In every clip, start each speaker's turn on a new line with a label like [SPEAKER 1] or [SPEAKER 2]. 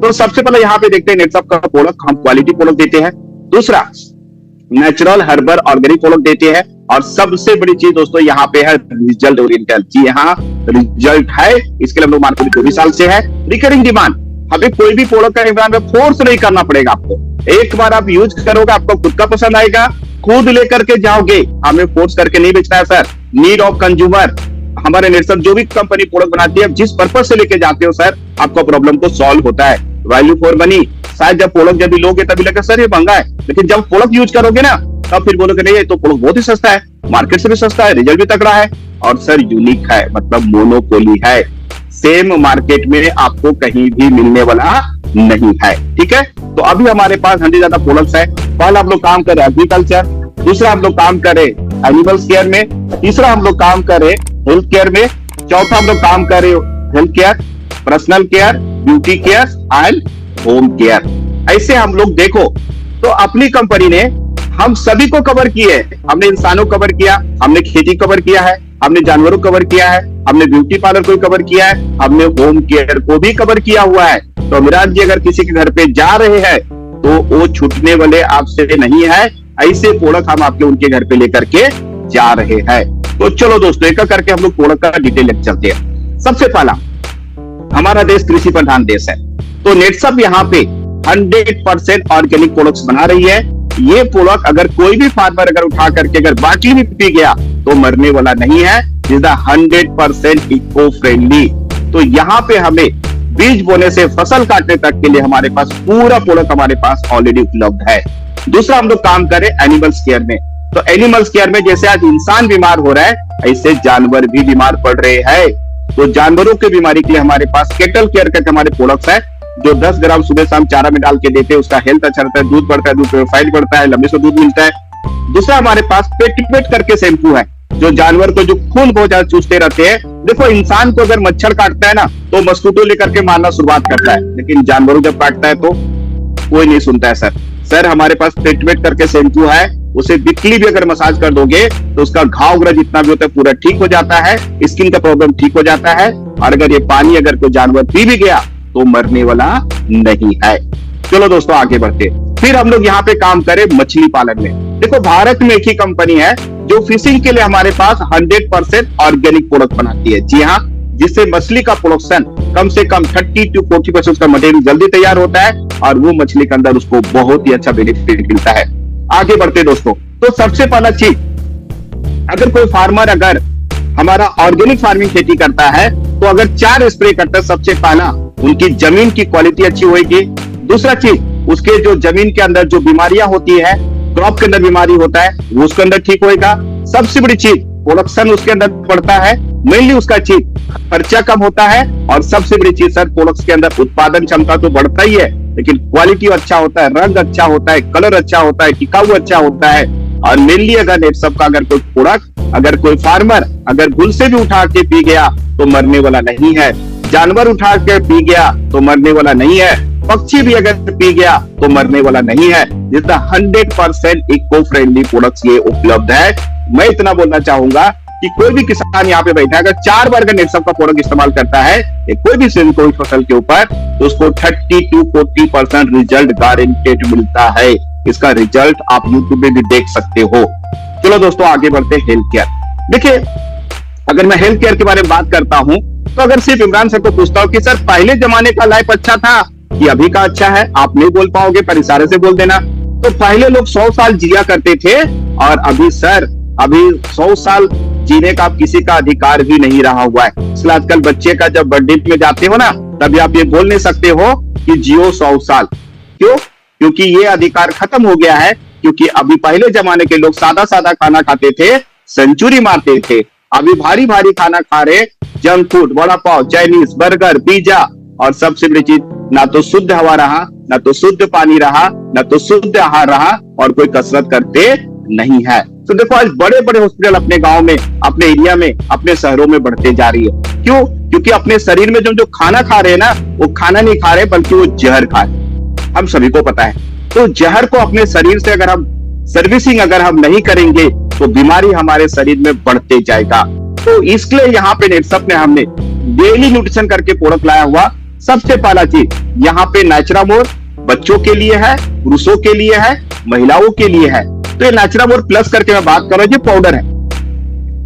[SPEAKER 1] तो सबसे पहले यहाँ पे देखते हैं नेटसप का प्रोडक्ट, हम क्वालिटी प्रोडक्ट देते हैं। दूसरा नेचुरल हर्बल ऑर्गेनिक प्रोडक्ट देते हैं। और सबसे बड़ी चीज दोस्तों यहाँ पे है रिजल्ट ओरिएंटेड। जी हाँ, रिजल्ट है, इसके लिए हम लोग मार्केट में 24 साल से है। रिकरिंग डिमांड, हमें कोई भी प्रोडक्ट का इमरान में फोर्स नहीं करना पड़ेगा आपको। एक बार आप यूज करोगे, आपको खुद का पसंद आएगा, खुद लेकर के जाओगे, हमें फोर्स करके नहीं बेचना है सर। नीड ऑफ कंज्यूमर, हमारे नेटसप जो भी कंपनी प्रोडक्ट बनाती है, जिस पर्पज से लेके जाते हो सर, आपका प्रॉब्लम को सॉल्व होता है। वैल्यू फॉर मनी, शायद जब प्रोडक्ट जब भी लोगे तभी लगे सर ये महंगा है, लेकिन जब प्रोडक्ट यूज करोगे ना तब फिर बोलोगे नहीं ये तो प्रोडक्ट बहुत ही सस्ता है, मार्केट से भी सस्ता है, रिजल्ट भी तगड़ा है और सर यूनिक है, मतलब मोनोपोली है, सेम मार्केट में आपको कहीं भी मिलने वाला नहीं है। ठीक है, तो अभी हमारे पास 100 ज्यादा प्रोडक्ट्स है। पहला हम लोग काम करें एग्रीकल्चर, दूसरा हम लोग काम करें एनिमल्स केयर में, तीसरा हम लोग काम करें हेल्थ केयर में, चौथा हम लोग काम करें health care, personal care, beauty care and home care. ऐसे हम लोग देखो तो अपनी कंपनी ने हम सभी को कवर किए। हमने इंसानों को कवर किया, हमने खेती कवर किया है, हमने जानवरों को कवर किया है, हमने ब्यूटी पार्लर को कवर किया है, हमने होम केयर को भी कवर किया हुआ है। तो अमिराज जी अगर किसी के घर पे जा रहे हैं तो वो छूटने वाले आपसे नहीं है। ऐसे प्रोडक्ट हम आपके उनके घर पे लेकर के जा रहे हैं। तो चलो दोस्तों एक करके हम लोग प्रोडक्ट का डिटेल लेकर चलते हैं। सबसे पहला, हमारा देश कृषि प्रधान देश है, तो नेटसप यहाँ पे 100% ऑर्गेनिक प्रोडक्ट्स बना रही है। ये प्रोडक्ट अगर कोई भी फार्मर अगर उठा करके अगर बाटली भी पी गया तो मरने वाला नहीं है। Is the 100% eco friendly. तो यहाँ पे हमें बीज बोने से फसल काटने तक के लिए हमारे पास पूरा प्रोडक्ट हमारे पास ऑलरेडी उपलब्ध है। दूसरा हम लोग काम करें एनिमल्स केयर में, तो एनिमल्स केयर में जैसे आज इंसान बीमार हो रहा है ऐसे जानवर भी बीमार पड़ रहे हैं। तो जानवरों की बीमारी के लिए हमारे पास केटल केयर करके हमारे प्रोडक्ट्स है, जो 10 ग्राम सुबह शाम चारा में डाल के देते हैं, उसका हेल्थ अच्छा रहता है, दूध बढ़ता है, दूध प्योरीफाइड बढ़ता है, लंबे से दूध मिलता है। दूसरा हमारे पास पेट करके शैम्पू है, जो जानवर को जो खून बहुत ज्यादा चूसते रहते हैं। देखो इंसान को अगर मच्छर काटता है ना तो मस्कीटो लेकर के मारना शुरुआत करता है, लेकिन जानवरों जब काटता है तो कोई नहीं सुनता है। सर हमारे पास पेट करके शैम्पू है, उसे वीकली भी अगर मसाज कर दोगे तो उसका घाव वगैरह जितना भी होता है पूरा ठीक हो जाता है, स्किन का प्रॉब्लम ठीक हो जाता है। और अगर ये पानी अगर कोई जानवर पी भी गया तो मरने वाला नहीं है। चलो दोस्तों आगे बढ़ते, फिर हम लोग यहाँ पे काम करें मछली पालन में। देखो भारत में एक ही कंपनी है जो फिशिंग के लिए हमारे पास 100% ऑर्गेनिक प्रोडक्ट बनाती है। जी हाँ, जिससे मछली का प्रोडक्शन कम से कम 30 to 40% का मटेरियल जल्दी तैयार होता है और वो मछली के अंदर उसको बहुत ही अच्छा बेनिफिट मिलता है। आगे बढ़ते दोस्तों, तो सबसे पहला चीज, अगर कोई फार्मर अगर हमारा ऑर्गेनिक फार्मिंग खेती करता है तो अगर 4 स्प्रे करता है, सबसे पहला उनकी जमीन की क्वालिटी अच्छी होगी। दूसरा चीज, उसके जो जमीन के अंदर जो बीमारियां होती है, क्रॉप के अंदर बीमारी होता है वो उसके अंदर ठीक होएगा। सबसे बड़ी चीज प्रोडक्शन उसके अंदर बढ़ता है, मेनली उसका चीज खर्चा कम होता है। और सबसे बड़ी चीज सर प्रोडक्ट्स के अंदर उत्पादन क्षमता तो बढ़ता ही है, लेकिन क्वालिटी अच्छा होता है, रंग अच्छा होता है, कलर अच्छा होता है, टिकाऊ अच्छा होता है। और मेनली अगर नेटसप का अगर कोई प्रोडक्ट अगर कोई फार्मर अगर भूल से भी उठा के पी गया तो मरने वाला नहीं है, जानवर उठा के पी गया तो मरने वाला नहीं है, पक्षी भी अगर पी गया तो मरने वाला नहीं है। जिसका 100% इको फ्रेंडली प्रोडक्ट्स ये उपलब्ध है। मैं इतना बोलना चाहूंगा कि कोई भी किसान यहाँ पे बैठा है अगर 4 बार अगर नेटसप का प्रोडक्ट इस्तेमाल करता है कोई भी कोई फसल के ऊपर, तो उसको 30 to 40% रिजल्ट गारंटेड मिलता है। इसका रिजल्ट आप यूट्यूब पे भी देख सकते हो। चलो दोस्तों आगे बढ़ते हैं हेल्थ केयर। देखिए अगर मैं हेल्थ केयर के बारे में बात करता हूं तो अगर सिर्फ इमरान सर को पूछता हूं कि सर पहले जमाने का लाइफ अच्छा था कि अभी का अच्छा है, आप नहीं बोल पाओगे पर इशारे से बोल देना। तो पहले लोग 100 साल जिया करते थे और अभी सर अभी 100 साल जीने का किसी का अधिकार भी नहीं रहा हुआ है। इसलिए आजकल बच्चे का जब बर्थडे में जाते हो ना तभी आप ये बोल नहीं सकते हो कि जियो 100 साल। क्यों? क्योंकि ये अधिकार खत्म हो गया है। क्योंकि अभी पहले जमाने के लोग सादा सादा खाना खाते थे, सेंचुरी मारते थे। अभी भारी भारी खाना खा रहे, junk food, vada pav, Chinese, burger, pizza. और सबसे बड़ी चीज, ना तो शुद्ध हवा रहा, ना तो शुद्ध पानी रहा, ना तो शुद्ध आहार रहा और कोई कसरत करते नहीं है। तो देखो आज बड़े बड़े हॉस्पिटल अपने गांव में, अपने एरिया में, अपने शहरों में बढ़ते जा रही है। क्यों? क्योंकि अपने शरीर में जो खाना खा रहे हैं ना, वो खाना नहीं खा रहे बल्कि वो जहर खा रहे, हम सभी को पता है। तो जहर को अपने शरीर से अगर हम सर्विसिंग अगर हम नहीं करेंगे तो बीमारी हमारे शरीर में बढ़ते जाएगा। तो इसके लिए यहाँ पे नेटसप ने हमने डेली न्यूट्रिशन करके प्रोडक्ट लाया हुआ। सबसे पहला चीज यहाँ पे नेचुरामोर बच्चों के लिए है, पुरुषों के लिए है, महिलाओं के लिए है। तो ये नेचुरामोर प्लस करके मैं बात कर रहा हूं, ये पाउडर है।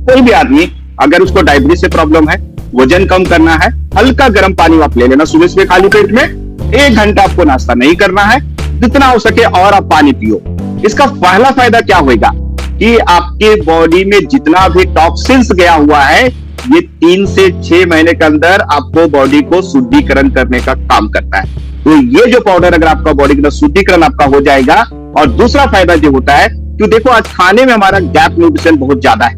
[SPEAKER 1] कोई भी आदमी अगर उसको डायबिटीज से प्रॉब्लम है, वजन कम करना है, हल्का गर्म पानी आप ले लेना सुबह सुबह खाली पेट में। 1 घंटा आपको नाश्ता नहीं करना है, जितना हो सके और आप पानी पियो। इसका पहला फायदा क्या होगा कि आपके बॉडी में जितना भी टॉक्सिन्स गया हुआ है, ये 3 से 6 महीने के अंदर आपको बॉडी को शुद्धिकरण करने का काम करता है। तो ये जो पाउडर अगर आपका बॉडी का शुद्धिकरण आपका हो जाएगा। और दूसरा फायदा जो होता है कि देखो आज खाने में हमारा गैप न्यूट्रिशन बहुत ज्यादा है,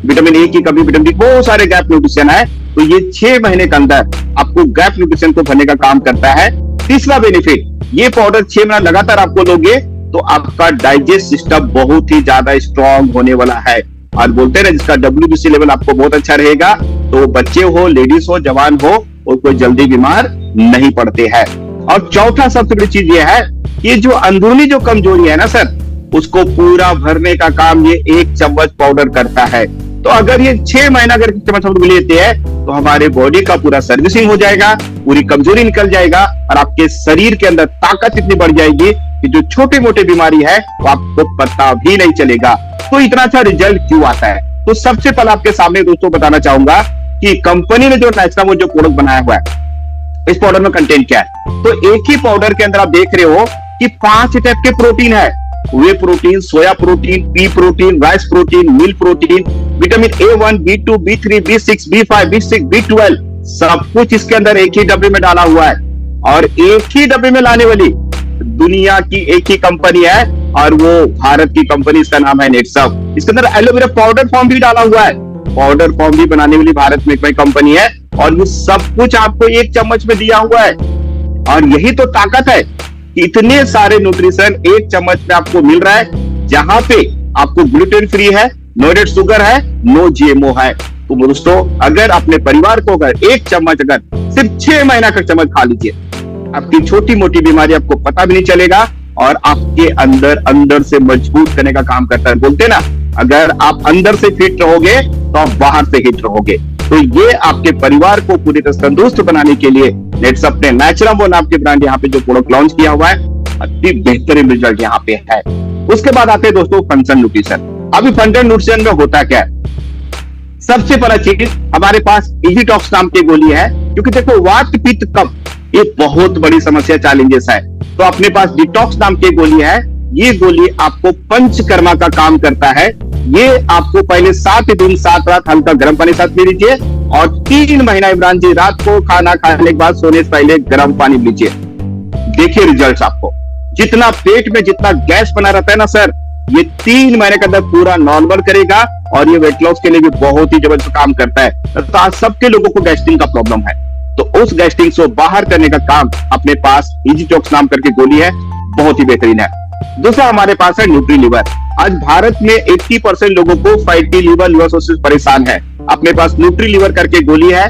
[SPEAKER 1] विटामिन ए की कमी, विटामिन डी, बहुत सारे गैप न्यूट्रिशन है। तो ये 6 महीने के अंदर आपको गैप न्यूट्रिशन को भरने का काम करता है। तीसरा बेनिफिट, ये पाउडर 6 महीना लगातार आपको लोगे तो आपका डाइजेस्ट सिस्टम बहुत ही ज्यादा स्ट्रांग होने वाला है। और बोलते हैं जिसका WBC लेवल आपको बहुत अच्छा रहेगा, तो बच्चे हो, लेडीज हो, जवान हो, और कोई जल्दी बीमार नहीं पड़ते हैं। और चौथा सबसे बड़ी चीज ये है कि जो अंदरूनी जो कमजोरी है ना सर, उसको पूरा भरने का काम ये 1 चम्मच पाउडर करता है। तो अगर ये 6 महीना अगर चम्मच हम लोग लेते हैं तो हमारे बॉडी का पूरा सर्विसिंग हो जाएगा, पूरी कमजोरी निकल जाएगा और आपके शरीर के अंदर ताकत इतनी बढ़ जाएगी कि जो छोटी मोटी बीमारी है वो आपको पता भी नहीं चलेगा। तो इतना अच्छा रिजल्ट क्यों आता है? तो सबसे पहले आपके सामने दोस्तों बताना चाहूंगा कि कंपनी ने जो नेचुरामोर जो प्रोडक्ट बनाया हुआ है, इस पाउडर में कंटेंट क्या है। तो एक ही पाउडर के अंदर आप देख रहे हो कि 5 टाइप के प्रोटीन है। Whey protein, soya protein, pea protein, rice protein, milk protein, vitamin A1, B2, B3, B6, B5, B6, B12, सब कुछ इसके अंदर एक ही डब्बे में डाला हुआ है। और एक ही डब्बे में लाने वाली दुनिया की एक ही कंपनी है और वो भारत की कंपनी, इसका नाम है नेटसप। इसके अंदर एलोवेरा पाउडर फॉर्म भी डाला हुआ है, पाउडर फॉर्म भी बनाने वाली भारत में कोई कंपनी है। और ये सब कुछ आपको 1 चम्मच में दिया हुआ है। और यही तो ताकत है, इतने सारे न्यूट्रिशन 1 चम्मच में आपको मिल रहा है, जहां पे आपको ग्लूटेन फ्री है, नो एडेड शुगर है, नो GMO है। तो दोस्तों अगर अपने परिवार को अगर 1 चम्मच अगर सिर्फ 6 महीना का चम्मच खा लीजिए, आपकी छोटी मोटी बीमारी आपको पता भी नहीं चलेगा और आपके अंदर अंदर से मजबूत करने का काम करता है। बोलते ना, अगर आप अंदर से फिट रहोगे तो आप बाहर से हिट रहोगे। तो ये आपके परिवार को पूरी तरह तंदुरुस्त बनाने के लिए नेटसप ने नेचुरामोर नाम के ब्रांड यहाँ पे जो प्रोडक्ट लॉन्च किया हुआ है, अति बेहतरीन रिजल्ट यहाँ पे है। उसके बाद आते हैं दोस्तों फंक्शनल न्यूट्रिशन। अभी फंक्शनल न्यूट्रिशन में होता क्या है? सबसे पहला चीज हमारे पास इजीटॉक्स नाम की गोली है, क्योंकि देखो वात पित्त कफ ये बहुत बड़ी समस्या, चैलेंजेस है। तो अपने पास डिटॉक्स नाम की गोली है। ये गोली आपको पंचकर्मा का काम करता है। ये आपको पहले 7 दिन 7 रात हल्का गर्म पानी साथ पी लीजिए और 3 महीना इमरान जी रात को खाना खाने के बाद सोने से पहले गर्म पानी लीजिए। देखिए रिजल्ट्स आपको, जितना पेट में जितना गैस बना रहता है ना सर, ये 3 महीने के अंदर पूरा नॉर्मल करेगा। और ये वेट लॉस के लिए भी बहुत ही जबरदस्त काम करता है। तो आज सबके लोगों को गैस्ट्रिक का प्रॉब्लम है, तो उस गैस्ट्रिक को बाहर करने का काम अपने पास इजीटॉक्स नाम करके गोली है, बहुत ही बेहतरीन है। दूसरा हमारे पास है न्यूट्री लिवर। आज भारत में 80% लोगों को फैटी लिवर, लिवर सर्रोसिस परेशान है। अपने पास न्यूट्री लिवर करके गोली है।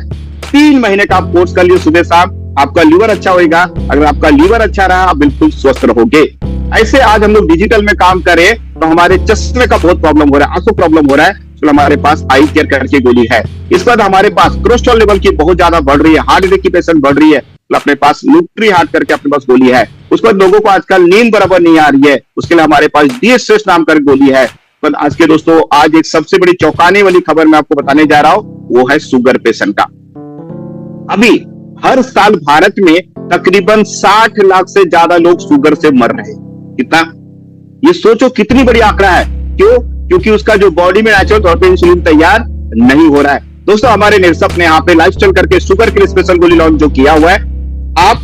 [SPEAKER 1] 3 महीने का आप कोर्स कर लियो सुबह शाम, आपका लिवर अच्छा होगा। अगर आपका लिवर अच्छा रहा, आप बिल्कुल स्वस्थ रहोगे। ऐसे आज हम लोग डिजिटल में काम करें तो हमारे चश्मे का बहुत प्रॉब्लम हो रहा है, आंखों प्रॉब्लम हो रहा है, तो हमारे पास आई केयर करके गोली है। इस बाद हमारे पास कोलेस्ट्रॉल लेवल की बहुत ज्यादा बढ़ रही है, हार्ट अटैक की पेशेंट बढ़ रही है, तो अपने पास न्यूट्री हार्ट करके अपने पास गोली है। उसके बाद लोगों को आजकल नींद बराबर नहीं आ रही है, उसके लिए हमारे पास डीएसएस नाम कर गोली है। पर आज के दोस्तों आज एक सबसे बड़ी चौंकाने वाली खबर मैं आपको बताने जा रहा हूं, वो है शुगर पेशेंट का। अभी हर साल भारत में तकरीबन 60 लाख से ज्यादा लोग शुगर से मर रहे हैं। कितना, ये सोचो कितनी बड़ी आंकड़ा है। क्यों? क्योंकि उसका जो बॉडी में नेचुरल तौर पे इंसुलिन तैयार नहीं हो रहा है। दोस्तों हमारे नेटसप ने यहाँ पे लाइफस्टाइल करके शुगर के लिए स्पेशल गोली लॉन्च जो किया हुआ है, आप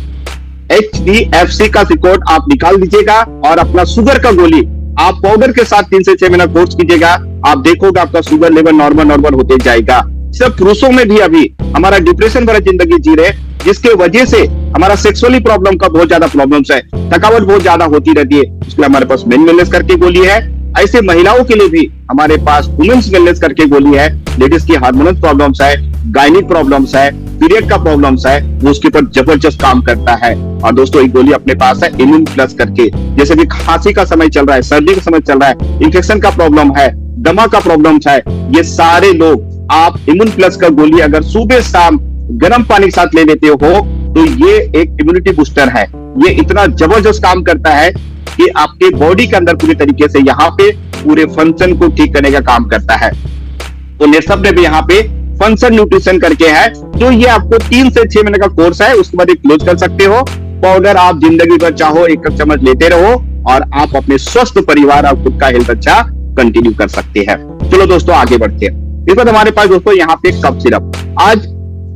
[SPEAKER 1] HDFC का रिकॉर्ड आप निकाल दीजिएगा और अपना शुगर का गोली आप पाउडर के साथ 3 से 6 महीना कोर्स कीजिएगा। आप देखोगे आपका शुगर लेवल नॉर्मल होते जाएगा। सिर्फ पुरुषों में भी अभी हमारा डिप्रेशन भरा जिंदगी जी रहे, जिसके वजह से हमारा सेक्सुअली प्रॉब्लम का बहुत ज्यादा प्रॉब्लम्स है, थकावट बहुत ज्यादा होती रहती है। इसलिए हमारे पास मेन वेलनेस करके गोली है। ऐसे महिलाओं के लिए भी हमारे पास वुमेन्स वेलनेस करके गोली है। लेडीज की हार्मोनल प्रॉब्लम्स है, गायनिक प्रॉब्लम्स है, पीरियड का प्रॉब्लम्स है, वो उसके ऊपर जबरदस्त काम करता है। और दोस्तों एक गोली अपने पास है इम्यून प्लस करके, जैसे भी खांसी का समय चल रहा है, सर्दी का समय चल रहा है, इन्फेक्शन का प्रॉब्लम है, दमा का प्रॉब्लम है, ये सारे लोग आप इम्यून प्लस का गोली अगर सुबह शाम गर्म पानी के साथ ले लेते हो तो ये एक इम्यूनिटी बूस्टर है। ये इतना जबरदस्त काम करता है कि आपके बॉडी के अंदर पूरी तरीके से यहाँ पे पूरे फंक्शन को ठीक करने का काम करता है। तो नेटसप ने भी यहाँ पे फंक्शन न्यूट्रिशन करके है, जो ये आपको 3 से 6 महीने का कोर्स है, उसके बाद क्लोज कर सकते हो। पाउडर आप जिंदगी भर चाहो 1 चम्मच लेते रहो और आप अपने स्वस्थ परिवार और खुद का हेल्थ अच्छा कंटिन्यू कर सकते हैं। चलो दोस्तों आगे बढ़ते हैं। इस बार हमारे पास दोस्तों यहाँ पे कफ सिरप। आज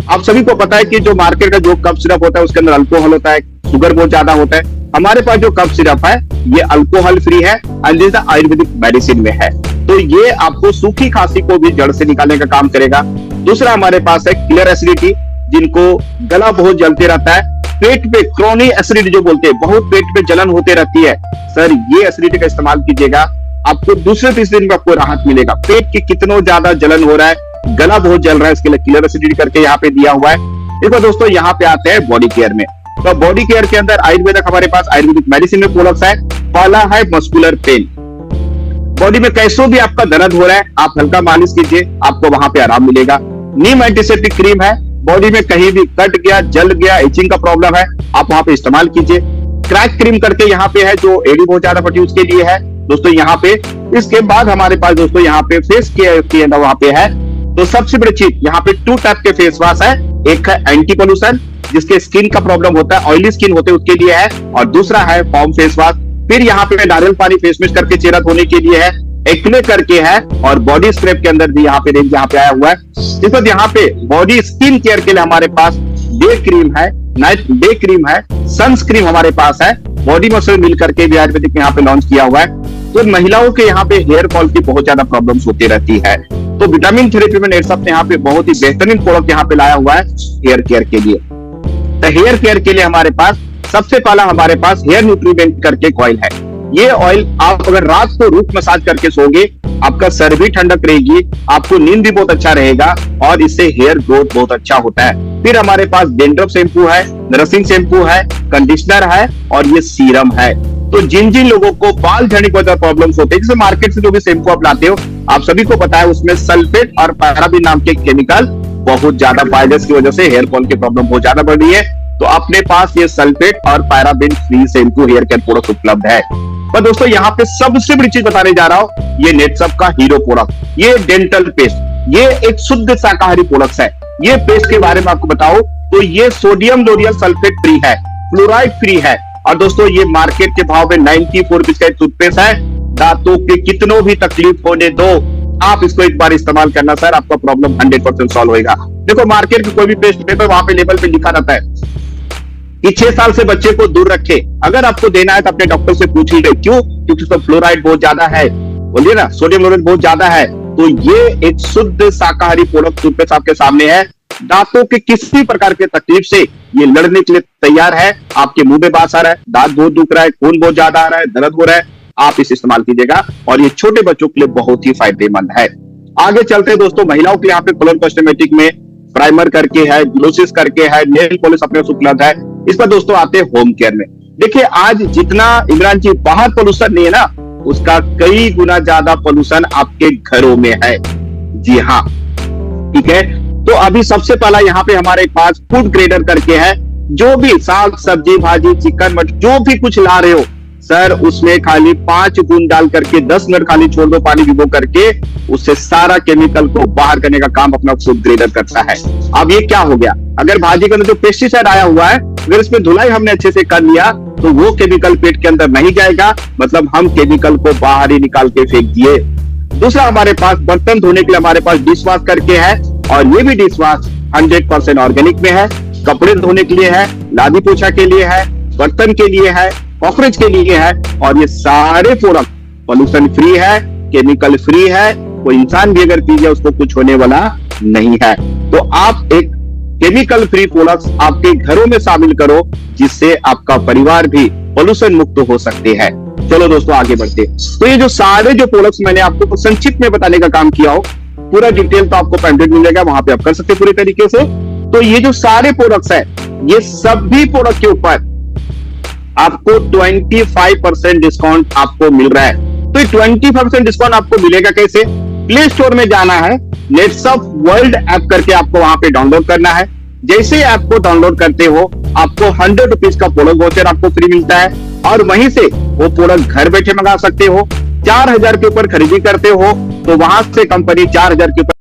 [SPEAKER 1] आप सभी को पता है कि जो मार्केट का जो कफ सिरप होता है उसके अंदर अल्कोहल होता है, शुगर बहुत ज्यादा होता है। हमारे पास जो कफ सिरप है ये अल्कोहल फ्री है, आयुर्वेदिक मेडिसिन में है, तो ये आपको सूखी खांसी को भी जड़ से निकालने का काम करेगा। दूसरा हमारे पास है क्लियर एसिडिटी, जिनको गला बहुत जलते रहता है, पेट पे क्रॉनिक एसिडिटी जो बोलते हैं, बहुत पेट पे जलन होते रहती है, सर ये एसिडिटी का इस्तेमाल कीजिएगा, आपको दूसरे तीसरे दिन में आपको राहत मिलेगा। पेट की कितना ज्यादा जलन हो रहा है, गला बहुत जल रहा है, इसके लिए क्लियर एसिडिटी करके यहाँ पे दिया हुआ है। देखो दोस्तों यहाँ पे आते हैं बॉडी केयर में। तो बॉडी केयर के अंदर आयुर्वेदिक हमारे पास आयुर्वेदिक मेडिसिन में प्रोडक्ट्स है। पहला है मस्कुलर पेन। बॉडी में कैसो भी आपका दर्द हो रहा है, आप हल्का मालिश कीजिए, आपको वहां पे आराम मिलेगा। नीम एंटीसेप्टिक क्रीम है, बॉडी में कहीं भी कट गया, जल गया, इचिंग का प्रॉब्लम है, आप वहां पे इस्तेमाल कीजिए। क्रैक क्रीम करके यहाँ पे है, जो एडी बहुत ज्यादा फटी उसके लिए है दोस्तों यहाँ पे। इसके बाद हमारे पास दोस्तों यहाँ पे फेस केयर के अंदर वहां पे है, तो सबसे बड़ी चीज यहाँ पे 2 टाइप के फेस वॉश है। एक है एंटी पोल्यूशन, जिसके स्किन का प्रॉब्लम होता है, ऑयली स्किन होते हैं उसके लिए है, और दूसरा है फॉर्म फेस वॉश। फिर यहाँ पे नारियल पानी फेस मिस्ट करके चेहरा धोने के लिए है, एक्ने करके है, और बॉडी स्क्रब के अंदर भी यहाँ पे रेंज यहाँ पे आया हुआ है। इस वक्त यहाँ पे बॉडी स्किन केयर के लिए हमारे पास डे क्रीम है, नाइट डे क्रीम है, सनस्क्रीन हमारे पास है, बॉडी मसल मिल करके भी आयुर्वेदिक में यहाँ पे लॉन्च किया हुआ है। तो महिलाओं के यहाँ पे हेयर फॉल की बहुत ज्यादा प्रॉब्लम्स होती रहती है, तो विटामिन थेरेपी में नेटसप ने यहाँ पे बहुत ही बेहतरीन प्रोडक्ट यहाँ पे लाया हुआ है हेयर केयर के लिए। तो हेयर केयर के लिए हमारे पास सबसे पहला हमारे पास हेयर न्यूट्रीमेंट करके ऑयल है। ये ऑयल आप अगर रात को रूट मसाज करके सोगे, आपका सर भी ठंडक रहेगी, आपको नींद भी बहुत अच्छा रहेगा, और इससे हेयर ग्रोथ बहुत अच्छा होता है। फिर हमारे पास डेंड्रफ शैम्पू है, नरसिंग शैम्पू है, कंडीशनर है, और ये सीरम है। तो जिन जिन लोगों को बाल झड़ने की प्रॉब्लम्स होते हैं, जैसे मार्केट से जो भी शैम्पू आप लाते हो, आप सभी को पता है उसमें सल्फेट और पैराबीन नाम के केमिकल बहुत ज्यादा वायरस की वजह से हेयर फॉल की प्रॉब्लम बहुत ज्यादा बढ़ रही है। तो अपने पास ये सल्फेट और paraben free shampoo hair care product उपलब्ध है। पर दोस्तों यहाँ पे सबसे बड़ी चीज बताने जा रहा हूं, ये नेटसप का हीरो प्रोडक्ट, ये डेंटल पेस्ट, ये एक शुद्ध शाकाहारी प्रोडक्ट है। ये पेस्ट के बारे में आपको बताओ तो ये सोडियम लोरियल सल्फेट फ्री है, फ्लोराइड फ्री है, और दोस्तों ये मार्केट के भाव में 94 रुपीज का एक टूथपेस्ट है। दांतों के कितनों भी तकलीफ होने दो, आप इसको एक बार इस्तेमाल करना सर, आपका प्रॉब्लम 100% सॉल्व होगा। देखो मार्केट के कोई भी पेस्ट पेपर वहां पे लेबल पे लिखा रहता है कि 6 साल से बच्चे को दूर रखे। अगर आपको देना है तो अपने डॉक्टर से पूछिए, क्यों? क्योंकि उसमें फ्लोराइड बहुत ज्यादा है, बोलिए ना, सोडियम लोरेट बहुत ज्यादा है। तो ये एक शुद्ध शाकाहारी प्रोडक्ट टूथपेस्ट आपके सामने है। दांतों के किसी प्रकार के तकलीफ से ये लड़ने के लिए तैयार है। आपके मुंह में बास आ रहा है, दांत बहुत दुख रहा है, खून बहुत ज्यादा आ रहा है, दर्द हो रहा है, आप इसे इस्तेमाल कीजिएगा, और ये छोटे बच्चों के लिए बहुत ही फायदेमंद है। आगे चलते हैं दोस्तों, महिलाओं के लिए यहाँ पे कलर कॉस्मेटिक में प्राइमर करके है, ग्लोसिस करके है, नेल पॉलिश अपने उपलब्ध है। इस पर दोस्तों आते हैं होम केयर में। देखिए आज जितना इमरान जी बाहर पोल्यूशन नहीं है ना, उसका कई गुना ज्यादा पोल्यूशन आपके घरों में है। जी हाँ, ठीक है। तो अभी सबसे पहला यहाँ पे हमारे पास फूड ग्रेडर करके है, जो भी साग सब्जी भाजी चिकन मटन जो भी कुछ ला रहे हो सर, उसमें खाली 5 बूंद डाल करके 10 मिनट खाली छोड़ दो पानी भिगो करके, उससे सारा केमिकल को बाहर करने का काम अपना फूड ग्रेडर करता है। अब ये क्या हो गया, अगर भाजी के अंदर जो पेस्टिसाइड आया हुआ है, अगर इसमें धुलाई हमने अच्छे से कर लिया तो वो केमिकल पेट के अंदर नहीं जाएगा, मतलब हम केमिकल को बाहर ही निकाल के फेंक दिए। दूसरा हमारे पास बर्तन धोने के लिए हमारे पास डिश वॉश करके है, और ये भी डिश वॉश 100% ऑर्गेनिक में है। कपड़े धोने के लिए है, लादी पोछा के लिए है, बर्तन के लिए है, कॉकरोच के लिए है, और ये सारे प्रोडक्ट पोल्यूशन फ्री है, केमिकल फ्री है। कोई इंसान भी अगर पी जाए उसको कुछ होने वाला नहीं है। तो आप एक केमिकल फ्री प्रोडक्ट्स आपके घरों में शामिल करो, जिससे आपका परिवार भी पोल्यूशन मुक्त हो सकते हैं। चलो दोस्तों आगे बढ़ते। तो ये जो सारे जो प्रोडक्ट्स मैंने आपको संक्षिप्त में बताने का काम किया हो, पूरा डिटेल तो आपको पैम्फलेट मिलेगा, वहां पे आप कर सकते पूरी तरीके से। तो ये जो सारे प्रोडक्ट्स है, ये सभी प्रोडक्ट के ऊपर आपको 25% डिस्काउंट आपको मिल रहा है। तो 25% डिस्काउंट आपको मिलेगा कैसे? प्ले स्टोर में जाना है, नेटसप वर्ल्ड ऐप करके आपको वहां पे डाउनलोड करना है। जैसे ऐप को डाउनलोड करते हो आपको 100 रुपीज का प्रोडक्ट वाउचर आपको फ्री मिलता है और वहीं से वो प्रोडक्ट घर बैठे मंगा सकते हो। 4000 के ऊपर खरीदी करते हो तो वहां से कंपनी 4000 के ऊपर